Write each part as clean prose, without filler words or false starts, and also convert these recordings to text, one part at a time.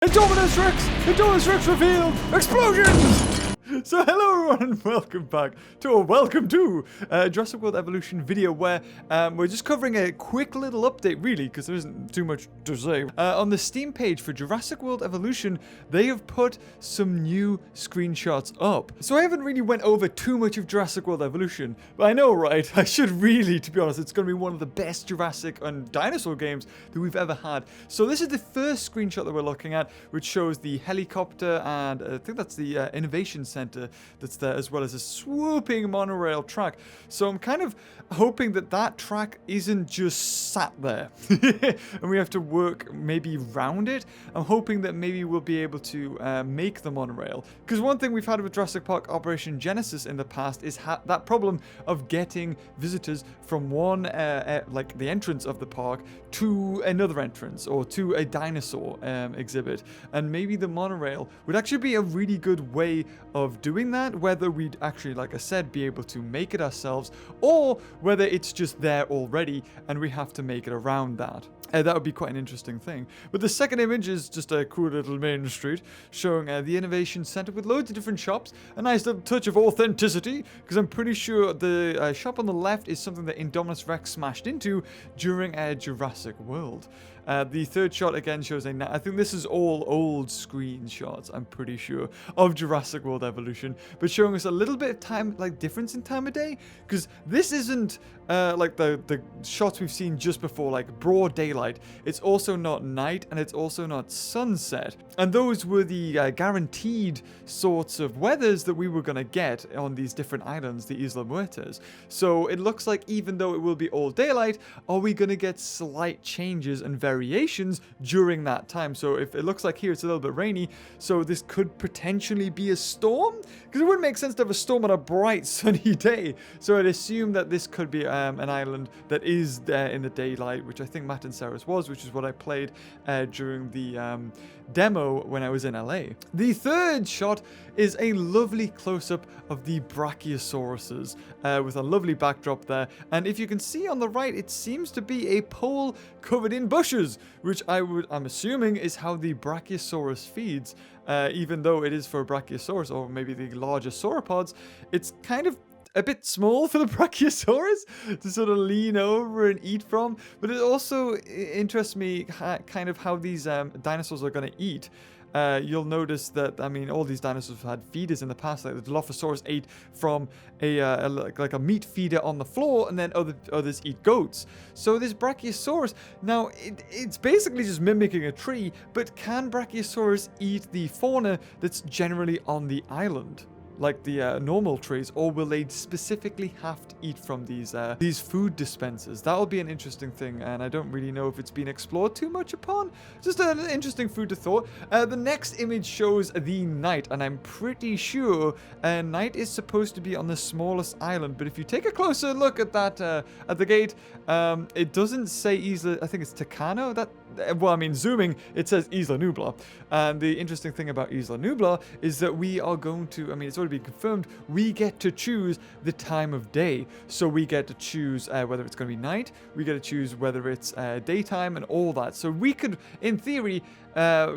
Indominus Rex! Indominus Rex revealed! Explosions! So hello everyone and welcome to Jurassic World Evolution video where we're just covering a quick little update really because there isn't too much to say. On the Steam page for Jurassic World Evolution, they have put some new screenshots up. So I haven't really went over too much of Jurassic World Evolution, but I know, right? I should really, to be honest, it's going to be one of the best Jurassic and dinosaur games that we've ever had. So this is the first screenshot that we're looking at, which shows the helicopter and I think that's the Innovation Center that's there, as well as a swooping monorail track. So I'm kind of hoping that that track isn't just sat there and we have to work maybe round it. I'm hoping that maybe we'll be able to make the monorail, because one thing we've had with Jurassic Park Operation Genesis in the past is that problem of getting visitors from one like the entrance of the park to another entrance or to a dinosaur exhibit, and maybe the monorail would actually be a really good way of doing that, whether we'd actually, like I said, be able to make it ourselves, or whether it's just there already and we have to make it around that. That would be quite an interesting thing. But the second image is just a cool little main street showing the Innovation Center with loads of different shops. A nice little touch of authenticity, because I'm pretty sure the shop on the left is something that Indominus Rex smashed into during Jurassic World. The third shot again shows I think this is all old screenshots, I'm pretty sure, of Jurassic World Evolution, but showing us a little bit of time, like difference in time of day, because this isn't like the shots we've seen just before, like broad daylight. It's also not night, and it's also not sunset. And those were the guaranteed sorts of weathers that we were going to get on these different islands, the Isla Muertas. So it looks like even though it will be all daylight, are we going to get slight changes and variations during that time? So if it looks like here it's a little bit rainy, so this could potentially be a storm, because it wouldn't make sense to have a storm on a bright sunny day. So I'd assume that this could be an island that is there in the daylight, which I think Matt and Sarah's was, which is what I played during the demo when I was in LA. The third shot is a lovely close-up of the Brachiosauruses with a lovely backdrop there, and if you can see on the right, it seems to be a pole covered in bushes, which I'm assuming is how the Brachiosaurus feeds. Even though it is for a Brachiosaurus, or maybe the larger sauropods, it's kind of a bit small for the Brachiosaurus to sort of lean over and eat from. But it also interests me kind of how these dinosaurs are going to eat. You'll notice that, I mean, all these dinosaurs have had feeders in the past. Like the Dilophosaurus ate from like a meat feeder on the floor, and then others eat goats. So this Brachiosaurus, now it's basically just mimicking a tree, but can Brachiosaurus eat the fauna that's generally on the island, like the normal trees, or will they specifically have to eat from these food dispensers? That'll be an interesting thing, and I don't really know if it's been explored too much upon. Just an interesting food to thought. The next image shows the Knight, and I'm pretty sure Knight is supposed to be on the smallest island, but if you take a closer look at that at the gate, it doesn't say Isla, I think it's Tucano. Well, I mean, zooming, it says Isla Nublar. And the interesting thing about Isla Nublar is that we are going to, I mean, it's already been confirmed, we get to choose the time of day. So we get to choose whether it's going to be night, we get to choose whether it's daytime and all that. So we could, in theory,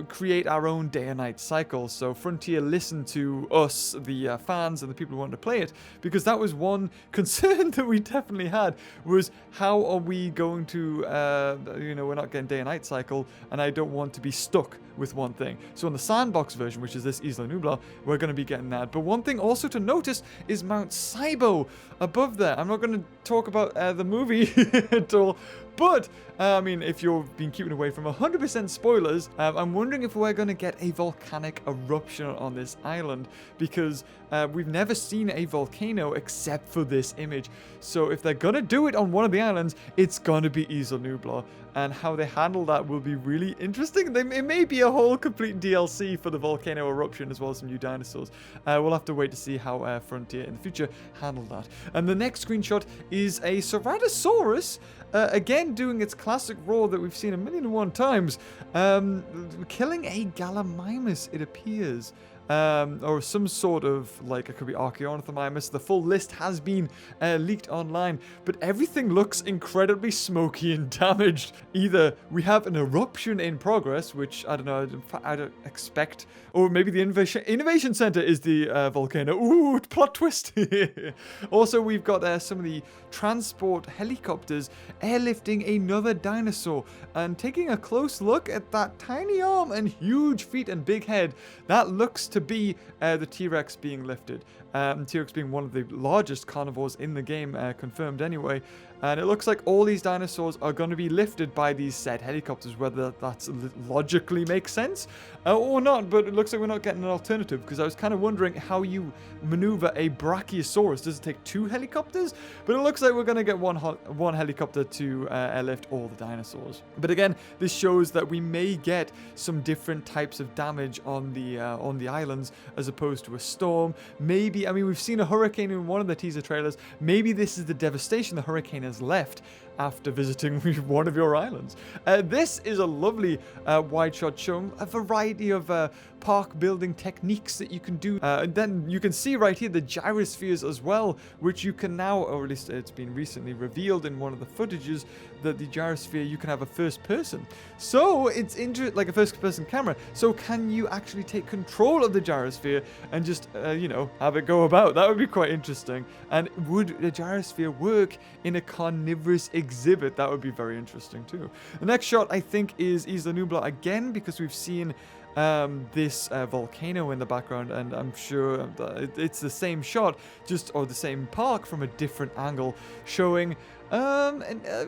create our own day and night cycle. So Frontier listened to us, the fans and the people who wanted to play it, because that was one concern that we definitely had, was how are we going to, we're not getting day and night cycle, and I don't want to be stuck with one thing. So in the sandbox version, which is this Isla Nublar, we're going to be getting that. But one thing also to notice is Mount Saibo above there. I'm not going to talk about the movie at all, but I mean, if you've been keeping away from 100% spoilers, I'm wondering if we're going to get a volcanic eruption on this island, because we've never seen a volcano except for this image. So if they're going to do it on one of the islands, it's going to be Isla Nublar, and how they handle that will be really interesting. It may be a whole complete DLC for the volcano eruption, as well as some new dinosaurs. We'll have to wait to see how Frontier in the future handle that. And the next screenshot is a Ceratosaurus, again doing its classic roar that we've seen 1,000,001 times, killing a Gallimimus, it appears. or some sort of, like, it could be Archaeornithomimus. The full list has been leaked online, but everything looks incredibly smoky and damaged. Either we have an eruption in progress, which I don't know, I don't expect, or maybe the Innovation Center is the volcano. Ooh, plot twist. Also, we've got some of the transport helicopters airlifting another dinosaur, and taking a close look at that tiny arm and huge feet and big head, that looks to be the T-Rex being lifted. T-Rex being one of the largest carnivores in the game, confirmed anyway. And it looks like all these dinosaurs are going to be lifted by these said helicopters, whether that logically makes sense or not. But it looks like we're not getting an alternative, because I was kind of wondering how you maneuver a Brachiosaurus. Does it take 2 helicopters? But it looks like we're going to get one helicopter to airlift all the dinosaurs. But again, this shows that we may get some different types of damage on the islands as opposed to a storm. Maybe, I mean, we've seen a hurricane in one of the teaser trailers. Maybe this is the devastation the hurricane has left after visiting one of your islands. This is a lovely wide shot showing a variety of park building techniques that you can do. And then you can see right here the gyrospheres as well, which you can now, or at least it's been recently revealed in one of the footages, that the gyrosphere, you can have a first person. So it's like a first person camera. So can you actually take control of the gyrosphere and just, you know, have it go about? That would be quite interesting. And would the gyrosphere work in a carnivorous exhibit? That would be very interesting too. The next shot, I think, is Isla Nublar again, because we've seen this volcano in the background, and I'm sure it's the same shot, or the same park from a different angle, showing and I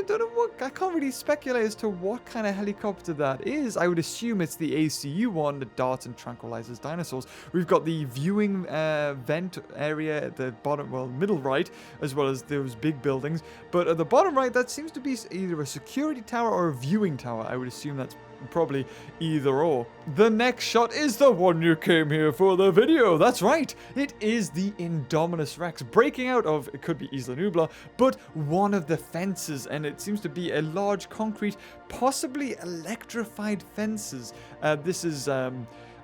don't know what, I can't really speculate as to what kind of helicopter that is. I would assume it's the ACU one that darts and tranquilizes dinosaurs. We've got the viewing vent area at the bottom, well, middle right, as well as those big buildings. But at the bottom right, that seems to be either a security tower or a viewing tower. I would assume that's probably either or. The next shot is the one you came here for the video. That's right. It is the Indominus Rex breaking out of, it could be Isla Nublar, but one of the fences, and it seems to be a large concrete, possibly electrified fences. This is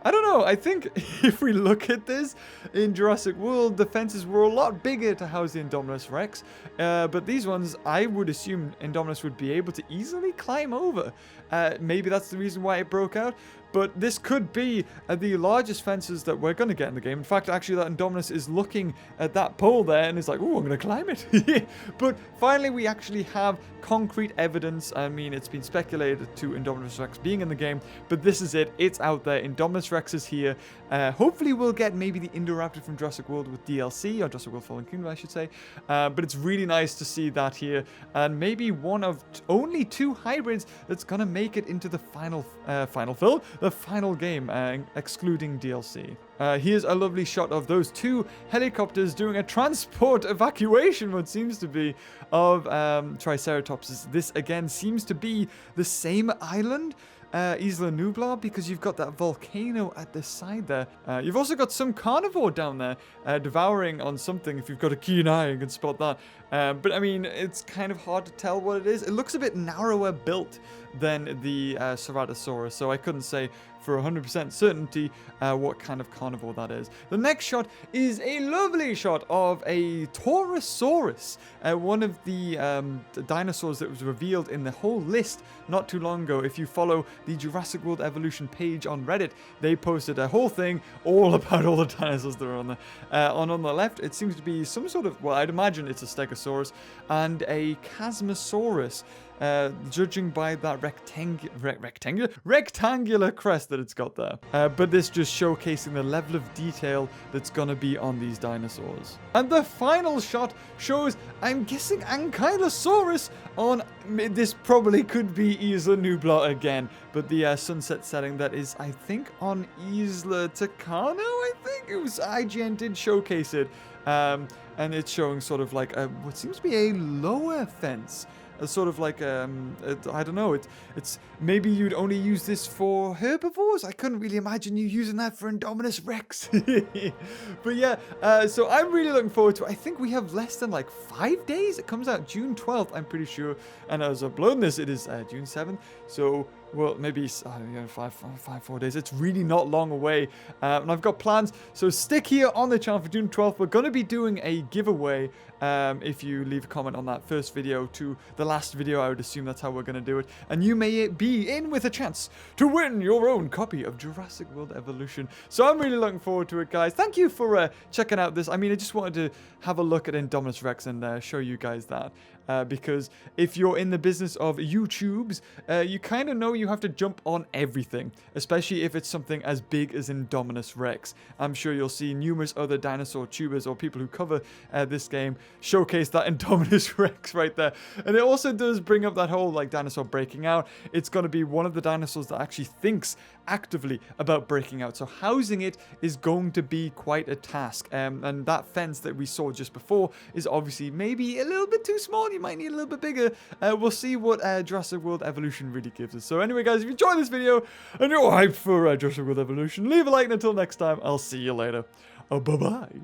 I don't know, I think if we look at this, in Jurassic World, the fences were a lot bigger to house the Indominus Rex, but these ones, I would assume Indominus would be able to easily climb over. Maybe that's the reason why it broke out, but this could be the largest fences that we're going to get in the game. In fact, actually, that Indominus is looking at that pole there and is like, oh, I'm going to climb it. But finally, we actually have concrete evidence. I mean, it's been speculated to Indominus Rex being in the game, but this is it. It's out there. Indominus Rex is here. Hopefully, we'll get maybe the Indoraptor from Jurassic World with DLC, or Jurassic World Fallen Kingdom, I should say. But it's really nice to see that here, and maybe one of only 2 hybrids that's going to make it into the final film. The final game, excluding DLC. Here's a lovely shot of those 2 helicopters doing a transport evacuation, what seems to be, of Triceratopses. This again seems to be the same island, Isla Nublar, because you've got that volcano at the side there. You've also got some carnivore down there devouring on something. If you've got a keen eye, you can spot that. But I mean, it's kind of hard to tell what it is. It looks a bit narrower built than the Ceratosaurus, so I couldn't say for 100% certainty what kind of carnivore that is. The next shot is a lovely shot of a Taurosaurus, one of the dinosaurs that was revealed in the whole list not too long ago. If you follow the Jurassic World Evolution page on Reddit, they posted a whole thing all about all the dinosaurs that are on there. On the left, it seems to be some sort of, well, I'd imagine it's a Stegosaurus and a Chasmosaurus. Judging by that rectangular crest that it's got there. But this just showcasing the level of detail that's gonna be on these dinosaurs. And the final shot shows, I'm guessing, Ankylosaurus on, this probably could be Isla Nublar again, but the sunset setting that is, I think, on Isla Tucano, I think it was, IGN did showcase it. And it's showing sort of like what seems to be a lower fence. Sort of like, I don't know, it's maybe you'd only use this for herbivores? I couldn't really imagine you using that for Indominus Rex. But yeah, so I'm really looking forward to it. I think we have less than like 5 days. It comes out June 12th, I'm pretty sure. And as I'm uploading this, it is June 7th. So well, maybe 4 days. It's really not long away, and I've got plans. So stick here on the channel for June 12th. We're going to be doing a giveaway. If you leave a comment on that first video to the last video, I would assume that's how we're going to do it. And you may be in with a chance to win your own copy of Jurassic World Evolution. So I'm really looking forward to it, guys. Thank you for checking out this. I mean, I just wanted to have a look at Indominus Rex and show you guys that. Because if you're in the business of YouTubes, you kind of know you have to jump on everything, especially if it's something as big as Indominus Rex. I'm sure you'll see numerous other dinosaur tubers or people who cover this game showcase that Indominus Rex right there. And it also does bring up that whole like dinosaur breaking out. It's going to be one of the dinosaurs that actually thinks actively about breaking out. So housing it is going to be quite a task. And that fence that we saw just before is obviously maybe a little bit too small. You might need a little bit bigger. We'll see what Jurassic World Evolution really gives us. So anyway, guys, if you enjoyed this video and you're hyped for Jurassic World Evolution, leave a like, and until next time, I'll see you later. Bye-bye.